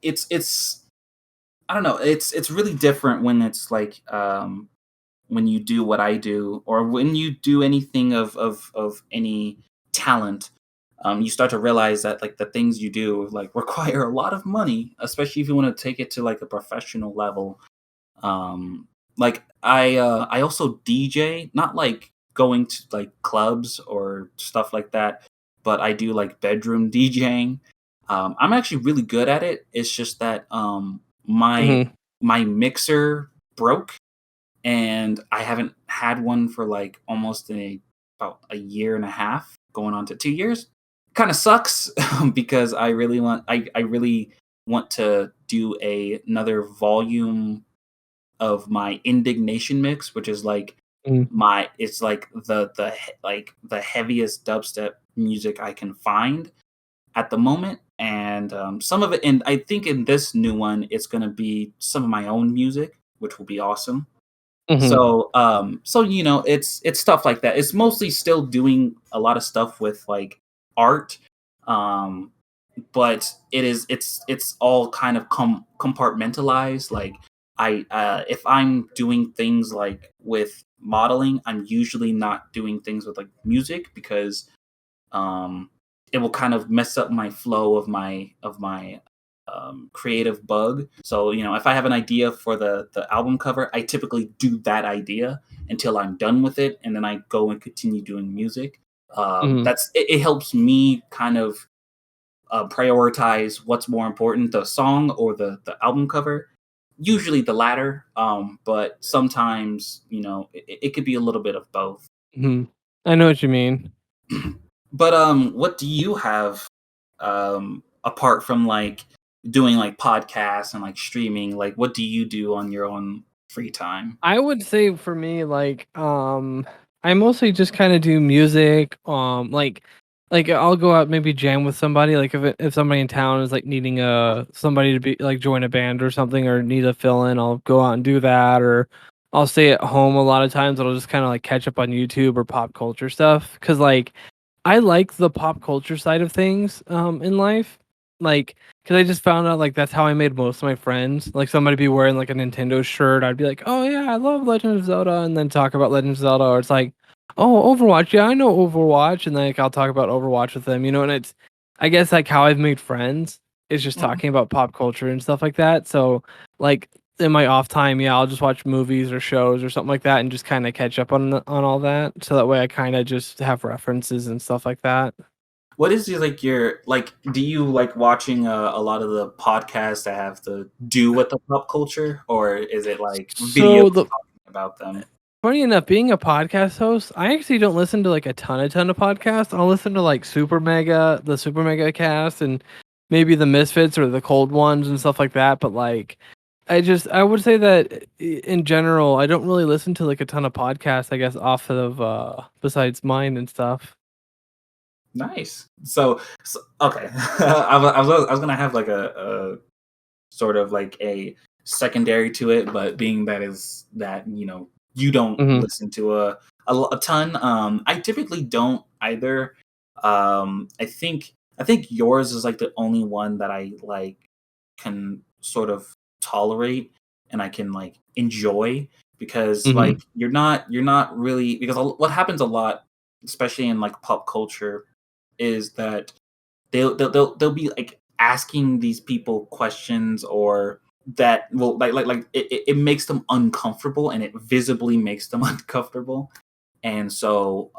it's I don't know. It's really different when it's like when you do what I do, or when you do anything of any talent. You start to realize that like the things you do like require a lot of money, especially if you want to take it to like a professional level. Um, like I also DJ, not like going to like clubs or stuff like that, but I do like bedroom DJing. I'm actually really good at it. It's just that my mhm, my mixer broke, and I haven't had one for like almost about a year and a half, going on to 2 years. Kind of sucks because I really want to do another volume of my indignation mix, which is like mhm, it's like like the heaviest dubstep music I can find at the moment. And some of it, and I think in this new one, it's gonna be some of my own music, which will be awesome. mhm, So it's stuff like that. It's mostly still doing a lot of stuff with like art, um, but it's all kind of compartmentalized. Like if I'm doing things like with modeling, I'm usually not doing things with like music because um it will kind of mess up my flow of my creative bug. So if I have an idea for the album cover, I typically do that idea until I'm done with it, and then I go and continue doing music. mhm, It helps me kind of prioritize what's more important, the song or the album cover. Usually the latter, but sometimes it could be a little bit of both. mhm. I know what you mean. But what do you have apart from like doing like podcasts and like streaming? Like, what do you do on your own free time? I would say for me, like, I mostly just kind of do music. Like I'll go out maybe jam with somebody. Like if somebody in town is like needing somebody to be like join a band or something or need a fill in, I'll go out and do that. Or I'll stay at home a lot of times. I'll just kind of like catch up on YouTube or pop culture stuff. Cause like I like the pop culture side of things in life. Like because I just found out like that's how I made most of my friends. Like somebody be wearing like a Nintendo shirt, I'd be like, "Oh yeah, I love Legend of Zelda," and then talk about Legend of Zelda. Or it's like, "Oh, Overwatch, yeah, I know Overwatch," and then like I'll talk about Overwatch with them. And it's, I guess like how I've made friends is just Mhm. talking about pop culture and stuff like that. So like in my off time, yeah, I'll just watch movies or shows or something like that and just kind of catch up on all that. So that way I kind of just have references and stuff like that. What is your like? Do you like watching a lot of the podcasts that have to do with the pop culture, or is it like videos So the talking about them? funny enough, being a podcast host, I actually don't listen to like a ton of podcasts. I'll listen to like the Super Mega cast, and maybe the Misfits or the Cold Ones and stuff like that. But like, I would say that in general, I don't really listen to like a ton of podcasts. I guess off of besides mine and stuff. Nice. So okay, I was gonna have like a sort of like a secondary to it, but being that is that you don't Hmm. listen to a ton. I typically don't either. I think yours is like the only one that I like can sort of tolerate and I can like enjoy because Hmm. like you're not really because what happens a lot, especially in like pop culture, is that they'll be like asking these people questions or that will it makes them uncomfortable and it visibly makes them uncomfortable. And so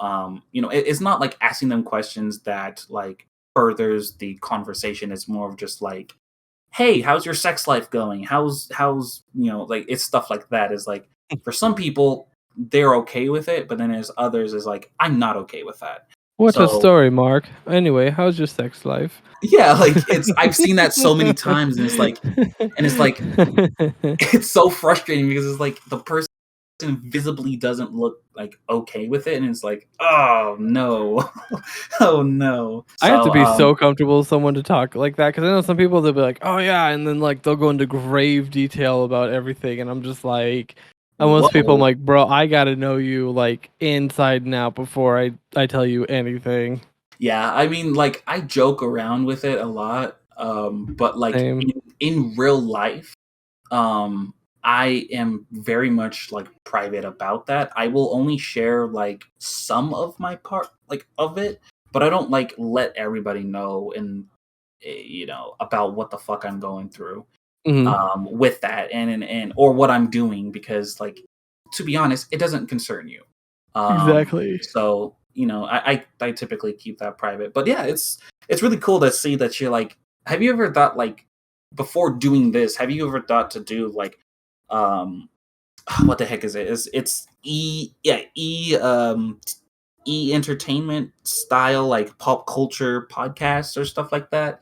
it's not like asking them questions that like furthers the conversation. It's more of just like, hey, how's your sex life going? How's like it's stuff like that is like for some people they're okay with it, but then there's others is like I'm not okay with that. What's a So story, Mark? Anyway, how's your sex life? yeah, like it's I've seen that so many times and it's like it's so frustrating because it's like the person visibly doesn't look like okay with it and it's like, oh no. Oh no. I have to So be so comfortable with someone to talk like that because I know some people they'll be like, "Oh yeah," and then like they'll go into grave detail about everything, and I'm just like, and most people I'm whoa. like, "Bro, I gotta know you like inside and out before I tell you anything." Yeah, I mean like I joke around with it a lot. But like Same. in real life, um I am very much like private about that. I will only share like some of my part like of it, but I don't like let everybody know and about what the fuck I'm going through Hmm. with that and or what I'm doing because like to be honest, it doesn't concern you. Exactly. So I typically keep that private. But yeah, it's really cool to see that you're like. Have you ever thought like before doing this? Have you ever thought to do like um what the heck is it? It's entertainment style like pop culture podcasts or stuff like that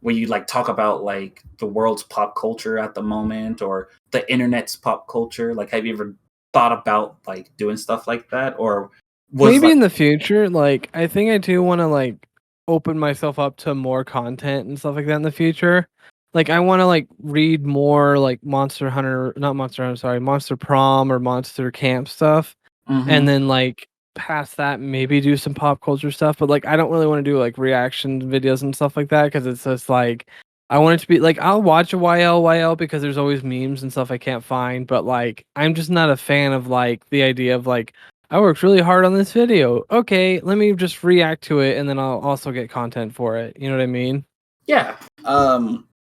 where you like talk about like the world's pop culture at the moment or the internet's pop culture. Like have you ever thought about like doing stuff like that or was Maybe like in the future, like I think I do want to like open myself up to more content and stuff like that in the future. Like I want to like read more like Monster Hunter, not Monster Hunter, sorry, Monster Prom or Monster Camp stuff, and mhm. then like past that maybe do some pop culture stuff. But like I don't really want to do like reaction videos and stuff like that because it's just like I want it to be like I'll watch a YL because there's always memes and stuff I can't find, but like I'm just not a fan of like the idea of like I worked really hard on this video. Okay, let me just react to it and then I'll also get content for it. You know what I mean? Yeah.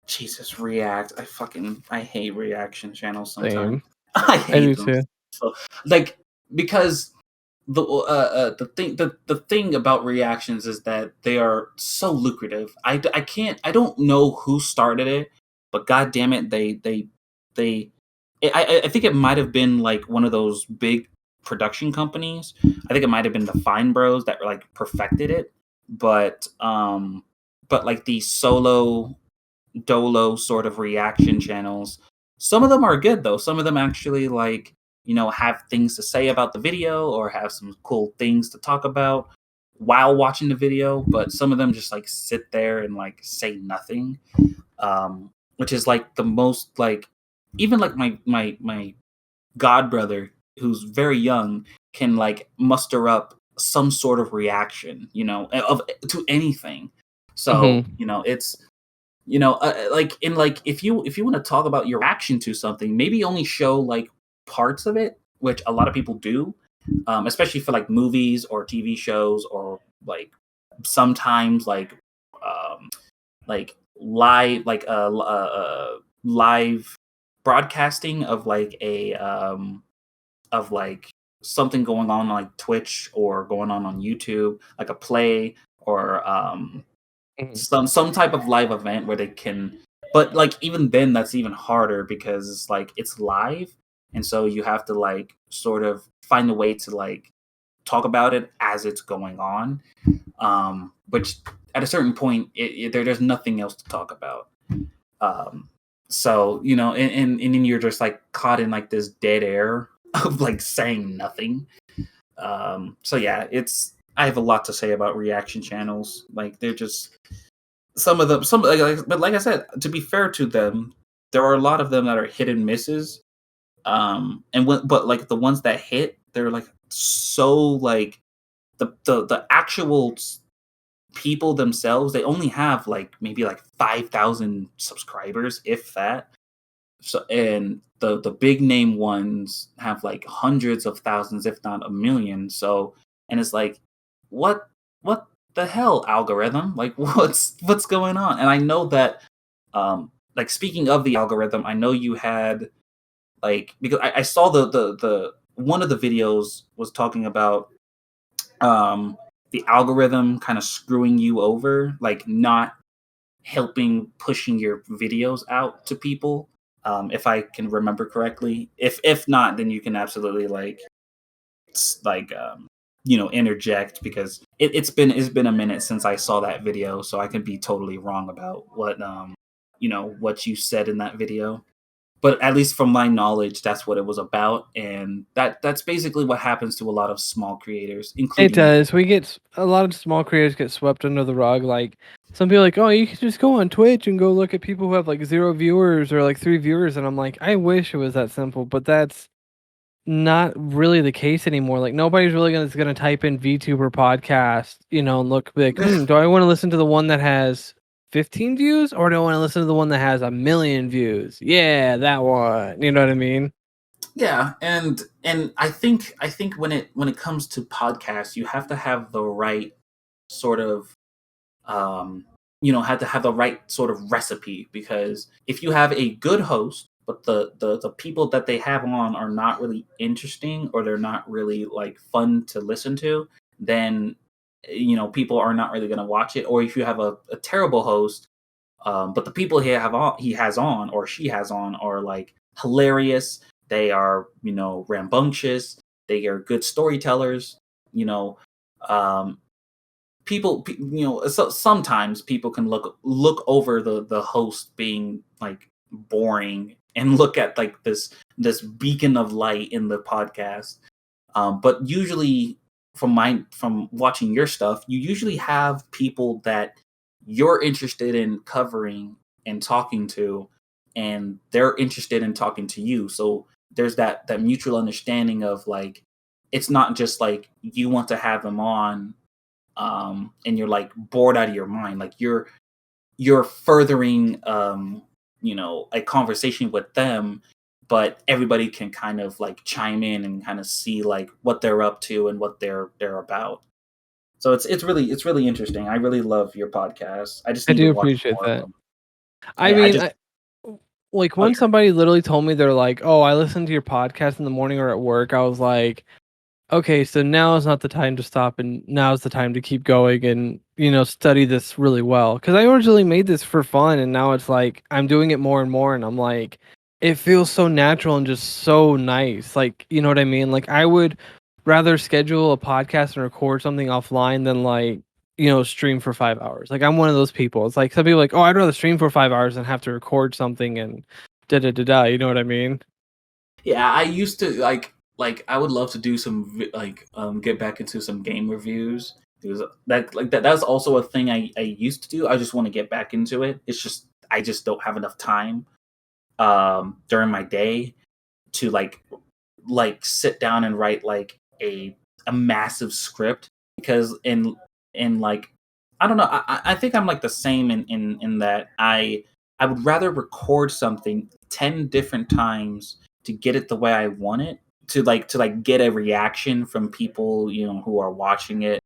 Jesus, React. I hate reaction channels sometimes. Same. I I hate do them. too. So like because the thing about reactions is that they are so lucrative. I don't know who started it, but god damn it, they I think it might have been like one of those big production companies. I think it might have been the Fine Bros that like perfected it, but like the solo dolo sort of reaction channels. Some of them are good though. Some of them actually like, have things to say about the video or have some cool things to talk about while watching the video, but some of them just like sit there and like say nothing. Which is like the most like even like my god brother who's very young can like muster up some sort of reaction, of to anything. So, Mhm. it's like in like if you want to talk about your reaction to something, maybe only show like parts of it, which a lot of people do, especially for like movies or TV shows or like sometimes um like live broadcasting of like a of like something going on like Twitch or going on YouTube, like a play or Mhm. some type of live event where they can. But like even then, that's even harder because it's like it's live, and so you have to like sort of find a way to like talk about it as it's going on. Which at a certain point, there's nothing else to talk about. Um, so and then you're just like caught in like this dead air of like saying nothing. So yeah, I have a lot to say about reaction channels. Like they're just some of them, but like I said, to be fair to them, there are a lot of them that are hit and misses. But like the ones that hit, they're like so like the actual people themselves, they only have like maybe like 5,000 subscribers, if that. So and the big name ones have like hundreds of thousands, if not a million. So and it's like, what the hell, algorithm? Like what's going on? And I know that like speaking of the algorithm, I know you had like because I saw the one of the videos was talking about um the algorithm kind of screwing you over, like not helping pushing your videos out to people. If I can remember correctly. If not, then you can absolutely like interject because it's been a minute since I saw that video, so I could be totally wrong about what you said in that video. But at least from my knowledge, that's what it was about, and that's basically what happens to a lot of small creators, It including me. does. We get a lot of small creators get swept under the rug. Like some people are like, oh, you can just go on Twitch and go look at people who have like 0 viewers or like 3 viewers, and I'm like, I wish it was that simple, but that's not really the case anymore. Like nobody's really gonna type in VTuber podcast, and look like, do I want to listen to the one that has 15 views or do I want to listen to the one that has 1 million views? Yeah, that one. You know what I mean? Yeah, and I think when it comes to podcasts, you have to have the right sort of had to have the right sort of recipe, because if you have a good host but the people that they have on are not really interesting, or they're not really like fun to listen to, then people are not really going to watch it. Or if you have a terrible host, but the people he has on or she has on are like hilarious, they are rambunctious, they are good storytellers, you know um so sometimes people can look over the host being like boring and look at like this beacon of light in the podcast. But usually from watching your stuff, you usually have people that you're interested in covering and talking to, and they're interested in talking to you. So there's that mutual understanding of like, it's not just like you want to have them on, and you're like bored out of your mind. Like you're furthering a conversation with them, but everybody can kind of like chime in and kind of see like what they're up to and what they're about. So it's really interesting. I really love your podcast. I just I need to do watch appreciate more of that. them. I I mean, just like oh when somebody literally told me they're like, "Oh, I listened to your podcast in the morning or at work," I was like, okay, so now is not the time to stop, and now is the time to keep going and study this really well. Because I originally made this for fun, and now it's like I'm doing it more and more, and I'm like, it feels so natural and just so nice. Like, you know what I mean? Like, I would rather schedule a podcast and record something offline than like stream for 5 hours. Like, I'm one of those people. It's like some people are like, oh, I'd rather stream for 5 hours than have to record something and da da da da. You know what I mean? Yeah, I used to I would love to do some get back into some game reviews. Because that's also a thing I used to do. I just want to get back into it. It's just I just don't have enough time during my day to sit down and write like a massive script, because in like I don't know, I think I'm like the same in that I would rather record something 10 different times to get it the way I want it, to get a reaction from people who are watching it.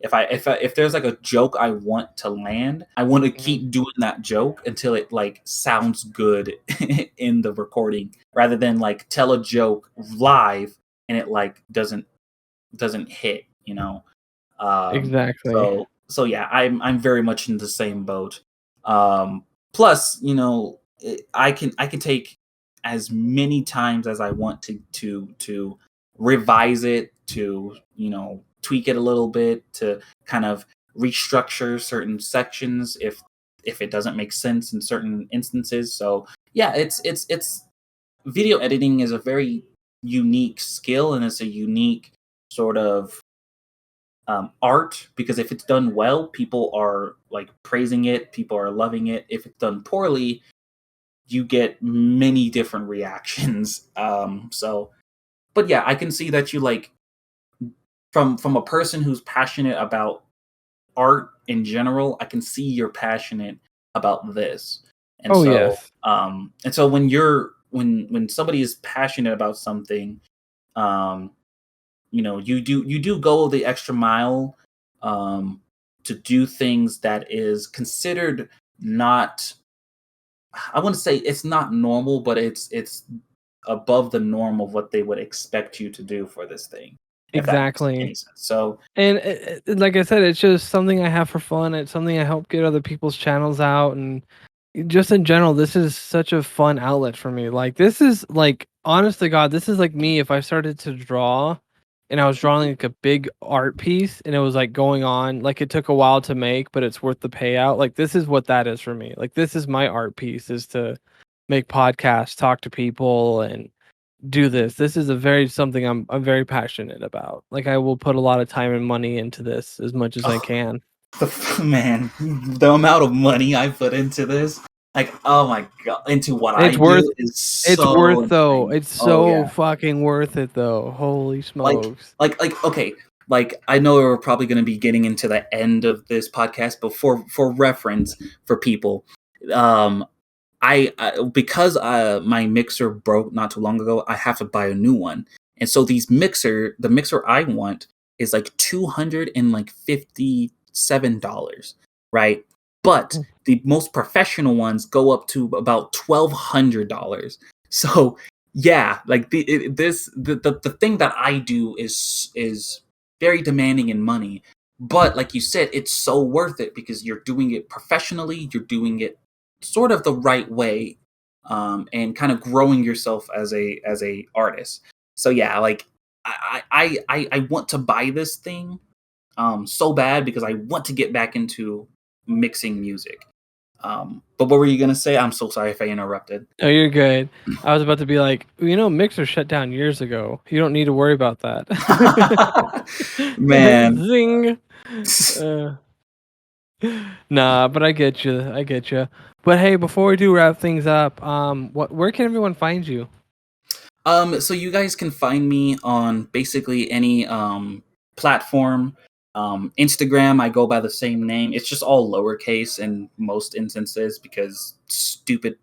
If there's like a joke I want to land, I want to Mhm. keep doing that joke until it like sounds good in the recording, rather than like tell a joke live and it like doesn't hit. Exactly. So so yeah, I'm very much in the same boat. Plus, I can take as many times as I want to revise it, to tweak it a little bit, to kind of restructure certain sections if it doesn't make sense in certain instances. So yeah, it's video editing is a very unique skill, and it's a unique sort of art, because if it's done well, people are like praising it, people are loving it. If it's done poorly, you get many different reactions. So, but yeah, I can see that you like, from a person who's passionate about art in general, I can see you're passionate about this. And Oh so, yes. when somebody is passionate about something, um, you do go the extra mile, um, to do things that is considered not. I wouldn't say it's not normal, but it's above the norm of what they would expect you to do for this thing, if that makes Exactly. any sense. So, And like I said, it's just something I have for fun. It's something I help get other people's channels out, and just in general, this is such a fun outlet for me. Like this is like, honest to God, this is like me if I started to draw, and I was drawing like a big art piece, and it was like going on, like it took a while to make, but it's worth the payout. Like this is what that is for me. Like this is my art piece, is to make podcasts, talk to people, and do this. This is a very something I'm very passionate about. Like I will put a lot of time and money into this as much as I oh, can. man, the amount of money I put into this, like, oh my god, into what I It's worth do is it's so worth though. insane. It's Oh so yeah. fucking worth it though. Holy like smokes. okay, like, I know we're probably going to be getting into the end of this podcast, but for reference for people, um I because my mixer broke not too long ago, I have to buy a new one. And so the mixer I want is like $257, right? But Mm. the most professional ones go up to about $1,200. So yeah, like the thing that I do is very demanding in money. But like you said, it's so worth it because you're doing it professionally, you're doing it sort of the right way, and kind of growing yourself as a artist. So yeah, like, I want to buy this thing so bad because I want to get back into mixing music. But what were you gonna say? I'm so sorry if I interrupted. Oh, you're good. I was about to be like, Mixer shut down years ago. You don't need to worry about that. Man. Zing. Uh, nah, but I get you. I get you. But hey, before we do wrap things up, where can everyone find you? So you guys can find me on basically any platform. Instagram, I go by the same name. It's just all lowercase in most instances because stupid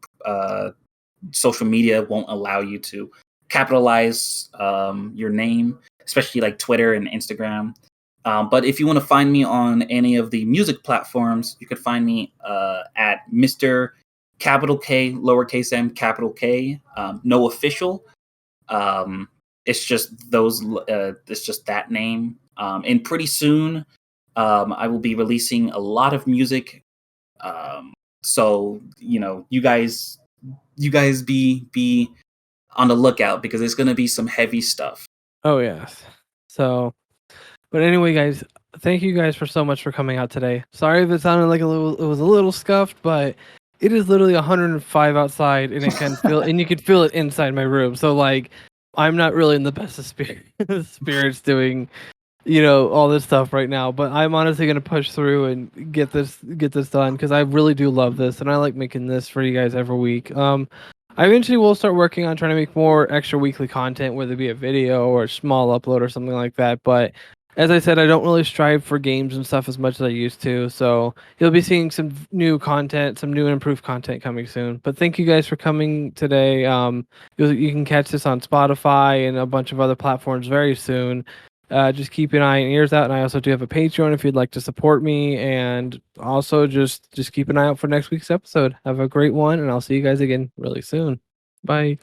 social media won't allow you to capitalize your name, especially like Twitter and Instagram. But if you want to find me on any of the music platforms, you could find me at Mr. Capital K, lowercase m, capital K, no official. Um, it's just those. It's just that name. And pretty soon, I will be releasing a lot of music. So you guys be on the lookout because it's gonna be some heavy stuff. Oh yes. So, but anyway, guys, thank you guys for so much for coming out today. Sorry if it sounded like it was a little scuffed, but it is literally 105 outside, and and you can feel it inside my room. So like, I'm not really in the best of spirits doing all this stuff right now, but I'm honestly gonna push through and get this done because I really do love this and I like making this for you guys every week. I eventually will start working on trying to make more extra weekly content, whether it be a video or a small upload or something like that. But as I said, I don't really strive for games and stuff as much as I used to. So you'll be seeing some new content, some new and improved content coming soon. But thank you guys for coming today. You can catch this on Spotify and a bunch of other platforms very soon. Just keep an eye and ears out, and I also do have a Patreon if you'd like to support me, and also just keep an eye out for next week's episode. Have a great one, and I'll see you guys again really soon. Bye.